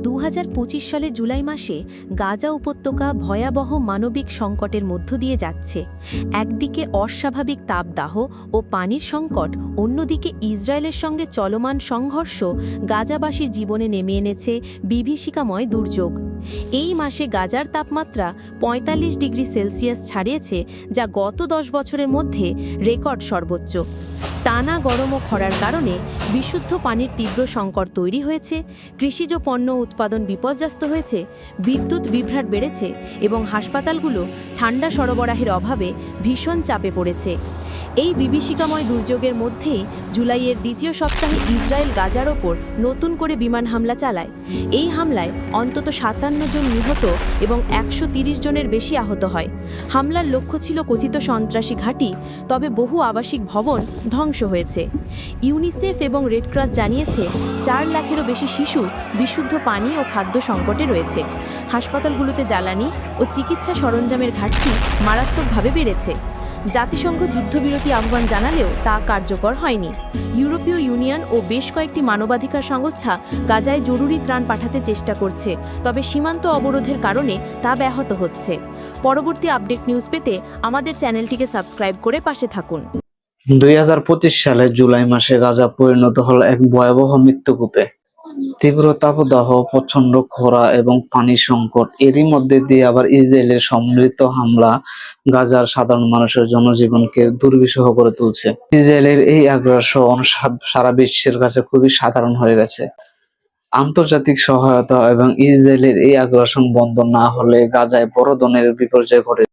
2025 সালের জুলাই মাসে গাজা উপত্যকা ভয়াবহ মানবিক সংকটের মধ্য দিয়ে যাচ্ছে। একদিকে অস্বাভাবিক তাপদাহ ও পানির সংকট, অন্যদিকে ইসরায়েলের সঙ্গে চলমান সংঘর্ষ গাজাবাসীর জীবনে নেমে এনেছে বিভীষিকাময় দুর্যোগ। এই মাসে গাজার তাপমাত্রা 45 ডিগ্রি সেলসিয়াস ছাড়িয়েছে, যা গত 10 বছরের মধ্যে রেকর্ড সর্বোচ্চ। টানা গরম ও খরার কারণে বিশুদ্ধ পানির তীব্র সংকট তৈরি হয়েছে, কৃষিজ পণ্য উৎপাদন বিপর্যস্ত হয়েছে, বিদ্যুৎ বিভ্রাট বেড়েছে এবং হাসপাতালগুলো ঠান্ডা সরবরাহের অভাবে ভীষণ চাপে পড়েছে। এই বিভীষিকাময় দুর্যোগের মধ্যেই জুলাইয়ের দ্বিতীয় সপ্তাহে ইসরায়েল গাজার ওপর নতুন করে বিমান হামলা চালায়। এই হামলায় অন্তত 57 জন নিহত এবং 130 জনের বেশি আহত হয়। হামলার লক্ষ্য ছিল কথিত সন্ত্রাসী ঘাঁটি, তবে বহু আবাসিক ভবন ধ্বংস হয়েছে। ইউনিসেফ এবং রেড ক্রস জানিয়েছে 4 লাখেরও বেশি শিশু বিশুদ্ধ পানি ও খাদ্য সংকটে রয়েছে। হাসপাতালগুলোতে জ্বালানি ও চিকিৎসা সরঞ্জামের ঘাটতি মারাত্মকভাবে বেড়েছে। জাতিসংঘ যুদ্ধবিরতি আহ্বান জানালেও তা কার্যকর হয়নি। ইউরোপীয় ইউনিয়ন ও বেশ কয়েকটি মানবাধিকার সংস্থা গাজায় জরুরি ত্রাণ পাঠাতে চেষ্টা করছে, তবে সীমান্ত অবরোধের কারণে তা ব্যাহত হচ্ছে। পরবর্তী আপডেট নিউজ পেতে আমাদের চ্যানেলটিকে সাবস্ক্রাইব করে পাশে থাকুন। 2025 সালের জুলাই মাসে গাজা পরিণত হল এক ভয়াবহ মৃত্যুকূপে। তীব্র তাপদাহ, প্রচন্ড খরা এবং পানি সংকট, এরই মধ্যে দিয়ে আবার ইসরায়েলের সম্মিলিত হামলা গাজার সাধারণ মানুষের জনজীবনকে দুর্বিষহ করে তুলছে। ইসরায়েলের এই আগ্রাসন সারা বিশ্বের কাছে খুবই সাধারণ হয়ে গেছে। আন্তর্জাতিক সহায়তা এবং ইসরায়েলের এই আগ্রাসন বন্ধ না হলে গাজায় বড় ধরনের বিপর্যয় ঘটে।